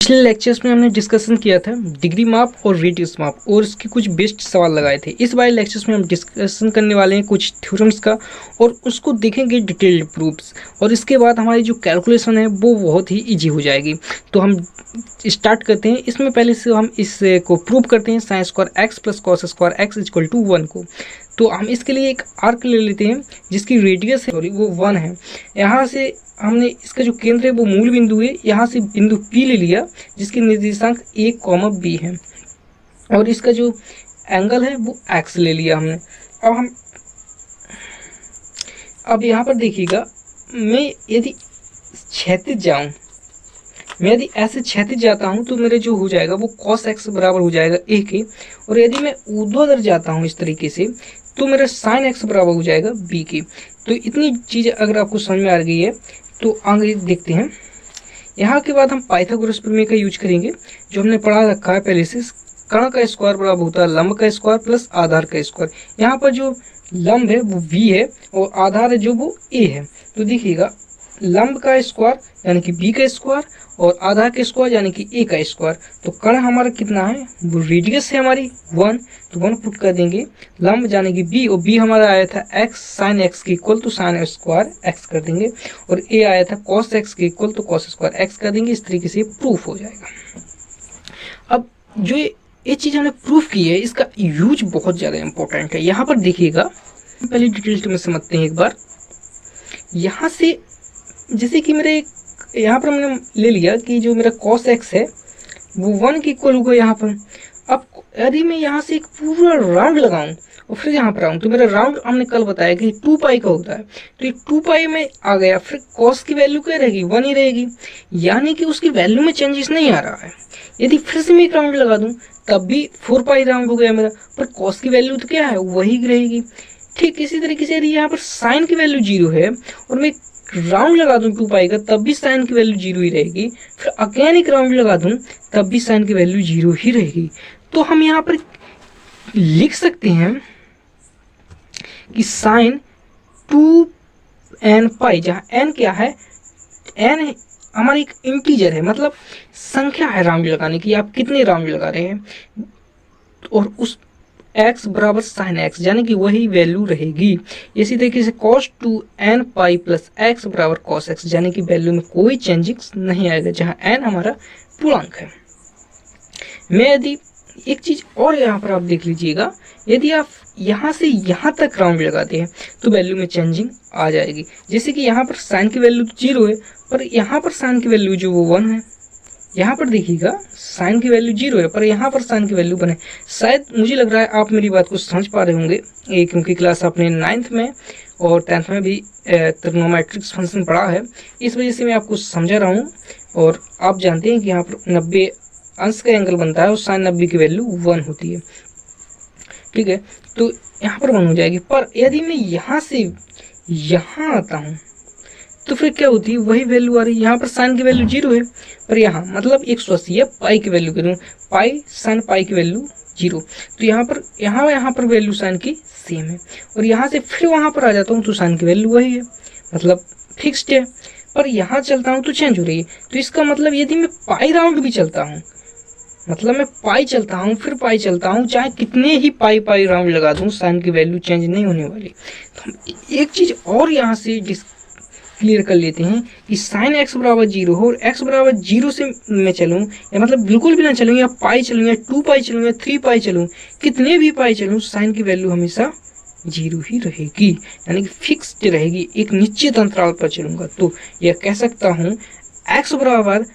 पिछले लेक्चर्स में हमने डिस्कशन किया था डिग्री माप और रेडियस माप और इसके कुछ बेस्ट सवाल लगाए थे। इस बार लेक्चर्स में हम डिस्कशन करने वाले हैं कुछ थ्योरम्स का और उसको देखेंगे डिटेल्ड प्रूफ्स, और इसके बाद हमारी जो कैलकुलेशन है वो बहुत ही इजी हो जाएगी। तो हम स्टार्ट करते हैं। इसमें पहले से हम इसको प्रूव करते हैं sine square x plus cos square x equal to 1 को। तो हम इसके लिए एक आर्क ले लेते हैं जिसकी रेडियस है वो 1 है। यहाँ से हमने इसका जो केंद्र है वो मूल बिंदु है, यहाँ से बिंदु P ले लिया जिसके निर्देशांक a, b है, और इसका जो एंगल है वो x ले लिया हमने। अब यहाँ पर देखिएगा, मैं यदि क्षैतिज जाऊँ, मैं यदि ऐसे क्षैतिज जाता हूँ तो मेरे जो हो जाएगा वो cos x बराबर हो जाएगा a के, और यदि मैं ऊर्ध्वाधर जाता हूँ इस तरीके से तो मेरा sin x बराबर हो जाएगा b के। तो इतनी चीज़ें अगर आपको समझ में आ गई है तो आगे देखते हैं। यहाँ के बाद हम पाइथागोरस प्रमेय का यूज करेंगे जो हमने पढ़ा रखा है पहले से। कर्ण का स्क्वायर बराबर होता है लंब का स्क्वायर प्लस आधार का स्क्वायर। यहाँ पर जो लंब है वो v है और आधार है जो वो a है। तो देखिएगा, लंब का स्क्वायर यानी कि b का स्क्वायर और आधार का स्क्वायर यानी कि a का स्क्वायर। तो कर्ण हमारा कितना है, वो रेडियस है हमारी 1, तो 1 पुट कर देंगे। लंब यानी कि b, और b हमारा आया था x साइन x के इक्वल तो साइन स्क्वायर x कर देंगे, और a आया था cos x के इक्वल तो cos स्क्वायर x कर देंगे। इस तरीके से प्रूफ हो जाएगा। अब जो ये चीज़ हमने प्रूफ की है इसका यूज बहुत ज़्यादा इंपॉर्टेंट है। यहाँ पर देखिएगा, पहले डिटेल्स में समझते हैं एक बार। यहाँ से जैसे कि मेरे यहाँ पर हमने ले लिया कि जो मेरा cos x है वो 1 के इक्वल होगा यहाँ पर। अब यदि मैं यहाँ से एक पूरा राउंड लगाऊं और फिर यहाँ पर आऊँ तो मेरा राउंड हमने कल बताया कि 2 पाई का होता है। तो ये 2 पाई में आ गया, फिर cos की वैल्यू क्या रहेगी, 1 ही रहेगी, यानी कि उसकी वैल्यू में चेंजेस नहीं आ रहा है। यदि फिर से मैं एक राउंड लगा दूँ तब भी 4 पाई राउंड हो गया मेरा, पर cos की वैल्यू तो क्या है, वही रहेगी। ठीक इसी तरीके से यदि यहाँ पर साइन की वैल्यू 0 है और मैं राउंड लगा दूं 2 पाई का तब भी साइन की वैल्यू 0 ही रहेगी, फिर अगेन एक राउंड लगा दूं तब भी साइन की वैल्यू 0 ही रहेगी। तो हम यहाँ पर लिख सकते हैं कि साइन 2n पाई, जहाँ n क्या है, n हमारी एक इंटीजर है, मतलब संख्या है राउंड लगाने की, आप कितने राउंड लगा रहे हैं, और उस x बराबर साइन x यानी कि वही वैल्यू रहेगी। इसी तरीके से cos 2n pi plus x बराबर cos x यानी कि वैल्यू में कोई चेंजेस नहीं आएगा, जहाँ n हमारा पूर्णांक है। मैं यदि एक चीज और यहाँ पर आप देख लीजिएगा, यदि आप यहाँ से यहाँ तक राउंड लगाते हैं तो वैल्यू में चेंजिंग आ जाएगी। जैसे कि यहाँ पर साइन की वैल्यू 0 है, पर यहाँ पर साइन की वैल्यू जो वो 1 है। यहाँ पर देखिएगा साइन की वैल्यू 0 है पर यहाँ पर साइन की वैल्यू 1 है। शायद मुझे लग रहा है आप मेरी बात को समझ पा रहे होंगे, क्योंकि क्लास आपने 9th में और 10th में भी ट्रिग्नोमेट्रिक्स फंक्शन पढ़ा है, इस वजह से मैं आपको समझा रहा हूँ। और आप जानते हैं कि यहाँ पर 90 अंश का एंगल बनता है और साइन 90 की वैल्यू 1 होती है। ठीक है, तो यहाँ पर 1 हो जाएगी। पर यदि मैं यहाँ से यहाँ आता हूँ तो फिर क्या होती है, वही वैल्यू आ रही है। यहाँ पर साइन की वैल्यू 0 है पर यहाँ मतलब 180 है, पाई की वैल्यू करूँ, पाई साइन पाई की वैल्यू 0। तो यहाँ पर वैल्यू साइन की सेम है, और यहाँ से फिर वहाँ पर आ जाता हूँ तो साइन की वैल्यू वही है, मतलब फिक्स्ड है। पर यहाँ चलता हूँ तो चेंज हो रही है। तो इसका मतलब यदि मैं पाई राउंड भी चलता हूँ, मतलब मैं पाई चलता हूँ फिर पाई चलता हूँ, चाहे कितने ही पाई राउंड लगा दूँ साइन की वैल्यू चेंज नहीं होने वाली। तो हम एक चीज़ और यहाँ से क्लियर कर लेते हैं कि साइन x बराबर 0 हो और x बराबर 0 से मैं चलूँ, या मतलब बिल्कुल भी ना चलूँ, या पाई चलूँ, या 2 पाई चलूँ, या 3 पाई चलूँ, कितने भी पाई चलूँ, साइन की वैल्यू हमेशा 0 ही रहेगी, यानी कि फिक्स्ड रहेगी। एक निश्चित अंतराल पर चलूँगा तो यह कह सकता हूँ x बराबर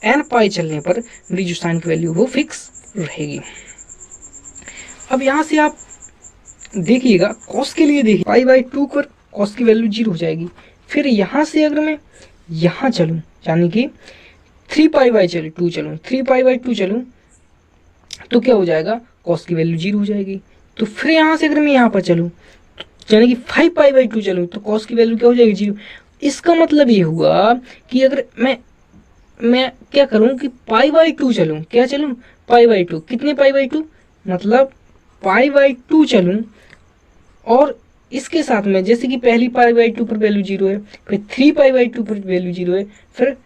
n पाई चलने पर मेरी जो साइन की वैल्यू वो फिक्स रहेगी। अब यहाँ से आप देखिएगा cos के लिए, देखिए पाई बाई 2 पर cos की वैल्यू 0 हो जाएगी। फिर यहाँ से अगर मैं यहाँ चलूँ, यानी कि 3 पाई बाई 2 चलूँ, 3 पाई बाई 2 चलूँ तो क्या हो जाएगा, cos की वैल्यू 0 हो जाएगी। तो फिर यहाँ से अगर मैं यहाँ पर चलूँ यानी कि 5 पाई बाई 2 चलूँ तो cos की वैल्यू क्या हो जाएगी, 0। इसका मतलब ये हुआ कि अगर मैं क्या करूँ कि पाई बाई 2 चलूँ, क्या चलूँ, पाई बाई 2, कितने पाई बाई 2, मतलब पाई बाई 2 चलूँ, और इसके साथ में जैसे कि पहली पाई बाई 2 पर वैल्यू 0 है, फिर 3 पाई बाई 2 पर वैल्यू 0 है, फिर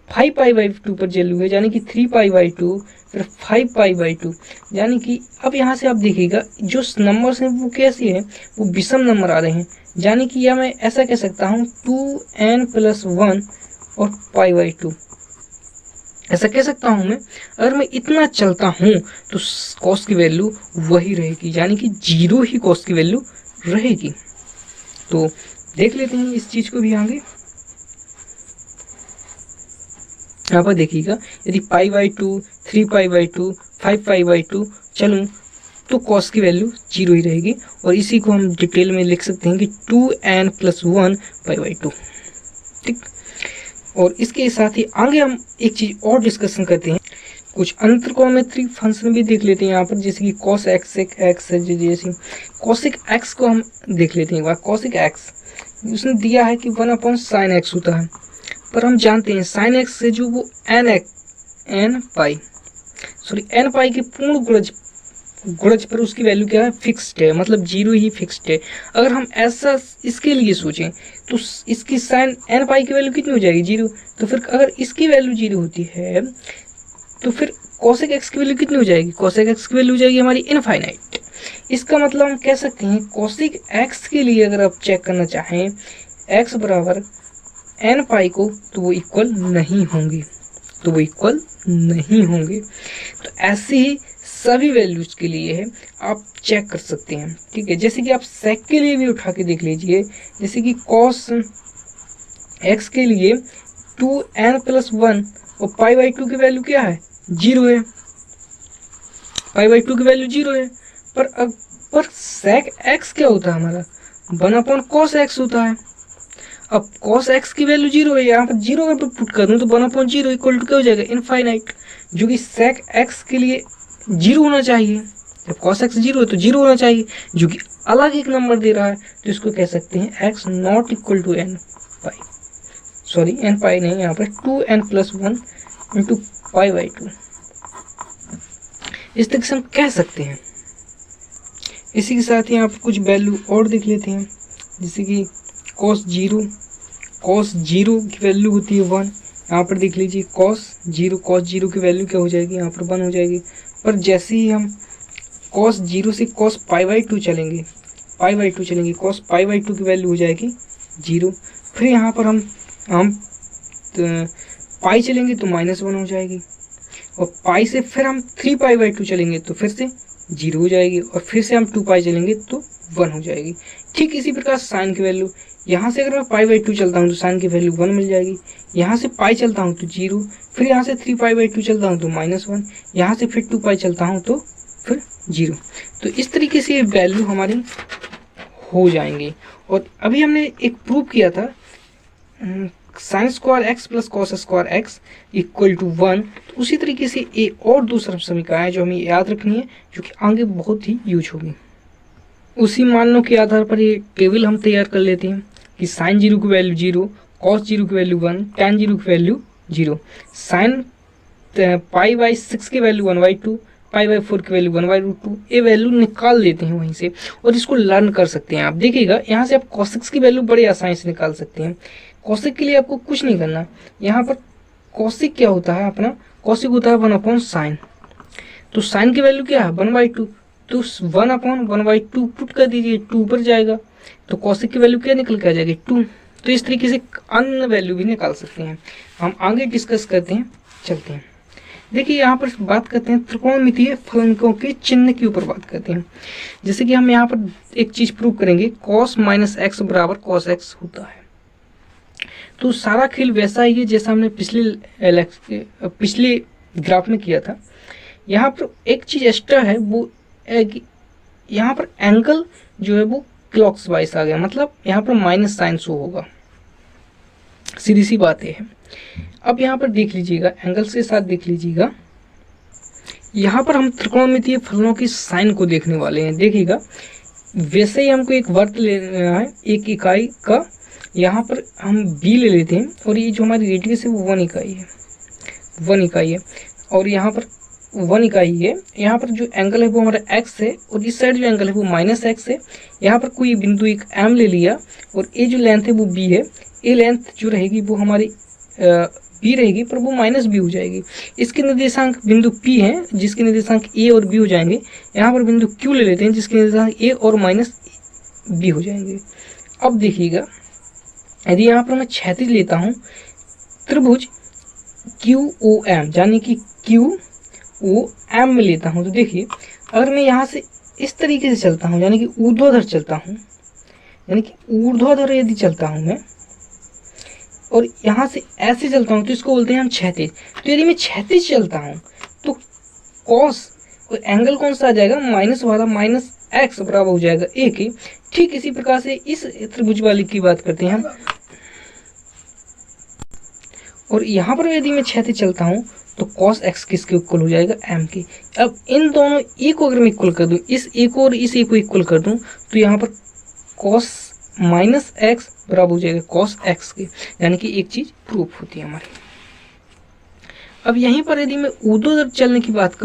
5π/2 पर वैल्यू है, यानी कि 3π/2 फिर 5π/2, यानी कि अब यहाँ से आप देखिएगा जो नंबर्स हैं वो कैसे हैं, वो विषम नंबर आ रहे हैं, यानी कि या मैं ऐसा कह सकता हूँ 2n+1 और π/2 ऐसा कह सकता हूँ मैं। अगर मैं इतना चलता हूँ तो कॉस की वैल्यू वही रहेगी, यानी कि 0 ही कॉस की वैल्यू रहेगी। तो देख लेते हैं इस चीज को भी आगे। यहाँ पर देखिएगा यदि π/2, 3π/2, 5π/2 चलूँ तो कॉस की वैल्यू 0 ही रहेगी, और इसी को हम डिटेल में लिख सकते हैं कि 2n+1 π/2। ठीक, और इसके साथ ही आगे हम एक चीज और डिस्कशन करते हैं, कुछ अंतरकोमेट्रिक फंक्शन भी देख लेते हैं यहाँ पर, जैसे कि cos x है, जैसे cosec x को हम देख लेते हैं एक बार। cosec x उसने दिया है कि 1/sin x होता है, पर हम जानते हैं sin x से जो वो n पाई के पूर्ण गुणज पर उसकी वैल्यू क्या है, फिक्स्ड है, मतलब 0 ही फिक्स्ड है। अगर हम ऐसा इसके लिए सोचें तो इसकी sin n पाई की वैल्यू कितनी हो जाएगी, 0। तो फिर अगर इसकी वैल्यू 0 होती है तो फिर cosec x की वैल्यू कितनी हो जाएगी, cosec x की वैल्यू हो जाएगी हमारी इनफाइनाइट। इसका मतलब हम कह सकते हैं cosec x के लिए अगर आप चेक करना चाहें x बराबर n पाई को, तो वो इक्वल नहीं होंगे, तो ऐसे ही सभी वैल्यूज के लिए है आप चेक कर सकते हैं। ठीक है, जैसे कि आप sec के लिए भी उठा के देख लीजिए, जैसे कि cos x के लिए 2n+1 और π/2 की वैल्यू क्या है, 0 है, π/2 की वैल्यू 0 है, पर sec x क्या होता है हमारा, 1/cos x होता है। अब cos x की वैल्यू 0 है, यहाँ पर 0 अगर पुट कर दूं तो 1/0 इक्वल टू क्या हो जाएगा, इनफाइनाइट, जो कि sec x के लिए 0 होना चाहिए। जब cos x 0 है तो 0 होना चाहिए, जो कि अलग एक नंबर दे रहा है, तो इसको कह सकते हैं x not equal to n pi, sorry n pi नहीं, यहाँ पर 2n+1 इंटू π/2, इस तरीके से हम कह सकते हैं। इसी के साथ ही यहाँ पर कुछ वैल्यू और देख लेते हैं, जैसे कि cos 0 की वैल्यु होती है 1, यहाँ पर देख लीजिए cos 0 की वैल्यू क्या हो जाएगी, यहाँ पर 1 हो जाएगी। पर जैसे ही हम cos 0 से cos π/2 चलेंगे, cos π/2 की वैल्यू हो जाएगी 0। फिर यहाँ पर हम पाई चलेंगे तो -1 हो जाएगी, और पाई से फिर हम 3π/2 चलेंगे तो फिर से 0 हो जाएगी, और फिर से हम 2π चलेंगे तो 1 हो जाएगी। ठीक इसी प्रकार साइन की वैल्यू, यहाँ से अगर मैं π/2 चलता हूँ तो साइन की वैल्यू 1 मिल जाएगी, यहाँ से पाई चलता हूँ तो 0, फिर यहाँ से 3π/2 चलता हूँ तो -1, यहाँ से फिर 2π चलता हूँ तो फिर 0। तो इस तरीके से वैल्यू हमारी हो जाएंगे। और अभी हमने एक प्रूव किया था sin square x plus cos square x equal to 1, तो उसी तरीके से एक और दूसरा समीकरण है जो हमें याद रखनी है, जो कि आगे बहुत ही यूज होगी। उसी मानों के आधार पर ये टेबल हम तैयार कर लेते हैं कि sin 0 की वैल्यू 0, cos 0 की वैल्यू 1, tan 0 की वैल्यू 0, sin π/6 की वैल्यू 1/2, π/4 की वैल्यू 1/√2, ये वैल्यू निकाल लेते हैं वहीं से, और इसको लर्न कर सकते हैं। आप देखिएगा यहाँ से आप cos की वैल्यू बड़े आसानी से निकाल सकते हैं। cosec के लिए आपको कुछ नहीं करना, यहाँ पर cosec क्या होता है अपना, cosec होता है 1/sin, तो sin की वैल्यू क्या है 1/2, तो 1/1/2 पुट कर दीजिए, 2 पर जाएगा, तो cosec की वैल्यू क्या निकल के आ जाएगी 2। तो इस तरीके से अन्य वैल्यू भी निकाल सकते हैं। हम आगे डिस्कस करते हैं, चलते हैं। देखिए यहाँ पर बात करते हैं त्रिकोणमितीय फलकों के चिन्ह के ऊपर बात करते हैं। जैसे कि हम यहाँ पर एक चीज प्रूव करेंगे, cos -x बराबर cos x होता है। तो सारा खेल वैसा ही है जैसा हमने पिछले ग्राफ में किया था। यहाँ पर एक चीज एक्स्ट्रा है, वो यहाँ पर एंगल जो है वो क्लॉक्स वाइज आ गया, मतलब यहाँ पर माइनस साइन शो होगा, सीधी सी बात है। अब यहाँ पर देख लीजिएगा, एंगल के साथ देख लीजिएगा, यहाँ पर हम त्रिकोणमितीय फलनों की साइन को देखने वाले हैं। देखिएगा वैसे ही हमको एक वर्त लेना है, एक इकाई का, यहाँ पर हम b ले लेते हैं, और ये जो हमारी रेडियस है वो 1 इकाई है, और यहाँ पर 1 इकाई है। यहाँ पर जो एंगल है वो हमारा x है, और इस साइड जो एंगल है वो -x है। यहाँ पर कोई बिंदु एक m ले लिया, और ये जो लेंथ है वो b है, ये लेंथ जो रहेगी वो हमारी बी रहेगी पर वो माइनस बी हो जाएगी। इसके निर्देशांक बिंदु P है जिसके निर्देशांक A और B हो जाएंगे। यहाँ पर बिंदु Q ले लेते हैं जिसके निर्देशांक A और माइनस B हो जाएंगे। अब देखिएगा यदि यहाँ पर मैं क्षैतिज लेता हूँ त्रिभुज QOM यानी कि QOM में लेता हूँ, तो देखिए अगर मैं यहाँ से इस तरीके से चलता हूँ यानी कि ऊर्ध्वाधर चलता हूँ, यानी कि ऊर्ध्वाधर यदि चलता हूँ मैं और यहाँ से ऐसे चलता हूँ तो इसको बोलते हैं हम क्षैतिज। तो यदि मैं क्षैतिज चलता हूँ तो कॉस और एंगल कौन सा आ जाएगा, माइनस वाला, माइनस एक्स बराबर हो जाएगा ए के। ठीक इसी प्रकार से इस त्रिभुज वाली की बात करते हैं हम, और यहाँ पर यदि मैं क्षैतिज चलता हूँ तो कॉस एक्स किसके इक्वल हो जाएगा, एम के। अब इन दोनों ए को अगर मैं इक्वल कर दूँ, इस ए को और इस ए को इक्वल कर दूँ तो यहाँ पर कॉस माइनस एक्स बराबर हो जाएगा कॉस एक्स के, यानी कि एक चीज प्रूफ होती है हमारी। अब यहीं पर यदि मैं ऊर्ध्वाधर चलने की बात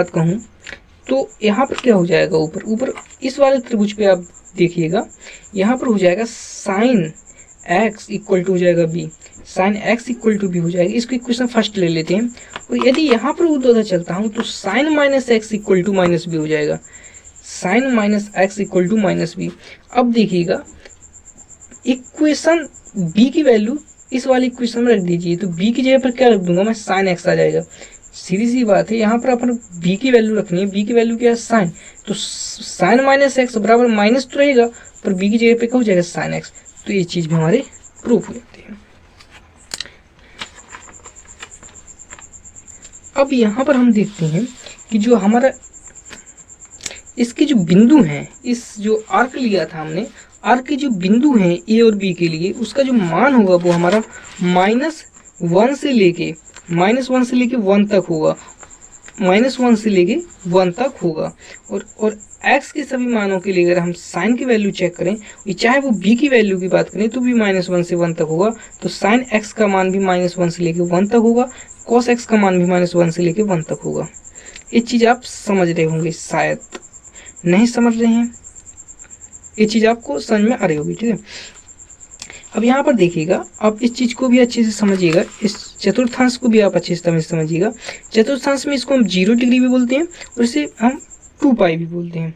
कहूँ, तो यहाँ पर क्या हो जाएगा, ऊपर इस वाले त्रिभुज पे आप देखिएगा यहाँ पर हो जाएगा साइन एक्स इक्वल टू हो जाएगा b, sine x equal to b हो जाएगा। इसको इक्वेशन फर्स्ट ले लेते हैं, और यदि यहाँ पर ऊर्ध्वाधर चलता हूँ तो sine minus x equal to minus b हो जाएगा, sine minus x equal to minus b. अब देखिएगा इक्वेशन बी की वैल्यू इस वाली इक्वेशन में रख दीजिए, तो बी की जगह पर क्या रख दूंगा मैं, साइन एक्स आ जाएगा। सीधी सी बात है, यहाँ पर अपन बी की वैल्यू रखनी है, बी की वैल्यू क्या है साइन, तो साइन माइनस एक्स बराबर माइनस तो रहेगा पर बी की जगह पे क्या हो जाएगा साइन एक्स। तो ये चीज भी हमारे प्रूफ हो जाती है। अब यहाँ पर हम देखते हैं कि जो हमारा इसके जो बिंदु हैं, इस जो आर्क लिया था हमने, आर्क के जो बिंदु हैं ए और बी के लिए, उसका जो मान होगा वो हमारा -1 से लेके 1 तक होगा, -1 से लेके 1 तक होगा। और x के सभी मानों के लिए अगर हम साइन की वैल्यू चेक करें, चाहे वो b की वैल्यू की बात करें तो भी -1 से 1 तक होगा। तो साइन x का मान भी -1 से लेके 1 तक होगा, cos x का मान भी -1 से लेके 1 तक होगा। ये चीज़ आप समझ रहे होंगे, शायद नहीं समझ रहे हैं, ये चीज़ आपको समझ में आ रही होगी, ठीक है। अब यहाँ पर देखिएगा, आप इस चीज़ को भी अच्छे से समझिएगा, इस चतुर्थांश को भी आप अच्छे से समझिएगा। चतुर्थांश में इसको हम 0 डिग्री भी बोलते हैं और इसे हम 2 पाई भी बोलते हैं,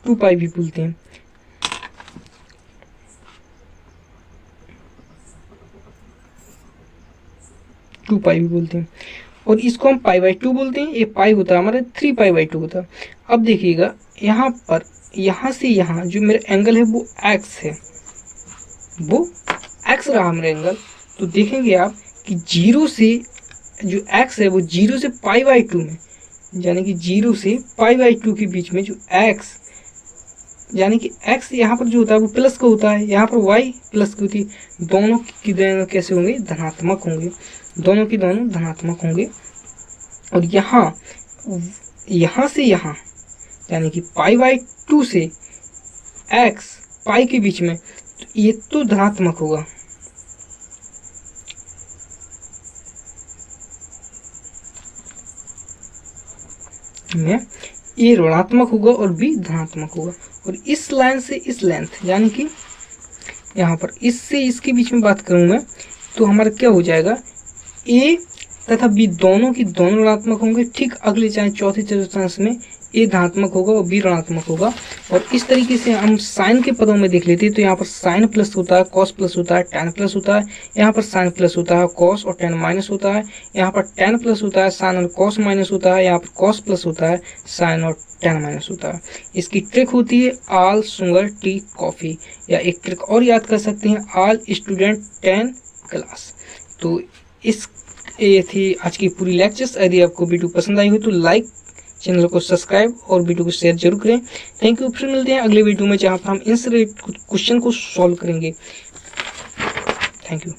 2 पाई भी बोलते हैं। और इसको हम π/2 बोलते हैं। ये पाई होता है हमारा 3 π/2 होता है। अब देखिएगा यहाँ पर, यहाँ से यहाँ जो मेरा एंगल है वो x है, वो x रहा मेरा एंगल। तो देखेंगे आप कि 0 से जो x है वो 0 से π/2 में, यानी कि 0 से π/2 के बीच में जो x, यानी कि x यहाँ पर जो होता है वो प्लस का होता है, यहाँ पर y प्लस की होती है। दोनों की दोनों कैसे होंगे, धनात्मक होंगे, दोनों की दोनों धनात्मक होंगे। और यहाँ से यहाँ यानी कि π/2 से x पाई के बीच में, तो ये तो धनात्मक होगा, ये ऋणात्मक होगा और बी धनात्मक होगा। और इस लाइन से इस लेंथ, यानी कि यहाँ पर इससे इसके बीच में बात करूँ मैं, तो हमारा क्या हो जाएगा, ए तथा बी दोनों की दोनों ऋणात्मक होंगे। ठीक अगले चाहे चौथे चतुर्थांश में ए धनात्मक होगा और बी ऋणात्मक होगा। और इस तरीके से हम साइन के पदों में देख लेते हैं, तो यहाँ पर साइन प्लस होता है, कॉस प्लस होता है, टैन प्लस होता है, यहाँ पर साइन प्लस होता है, कॉस और टैन माइनस होता है, यहाँ पर टैन प्लस होता है, साइन और कॉस माइनस होता है, यहाँ पर कॉस प्लस होता है, साइन और टैन माइनस होता है। इसकी ट्रिक होती है ऑल शुगर टी कॉफ़ी, या एक ट्रिक और याद कर सकते हैं, ऑल स्टूडेंट 10 क्लास। तो ये थी आज की पूरी लेक्चर्स। यदि आपको वीडियो पसंद आई हो तो लाइक, चैनल को सब्सक्राइब और वीडियो को शेयर जरूर करें। Thank you. फिर मिलते हैं अगले वीडियो में जहाँ पर हम इन क्वेश्चन को सॉल्व करेंगे। Thank you.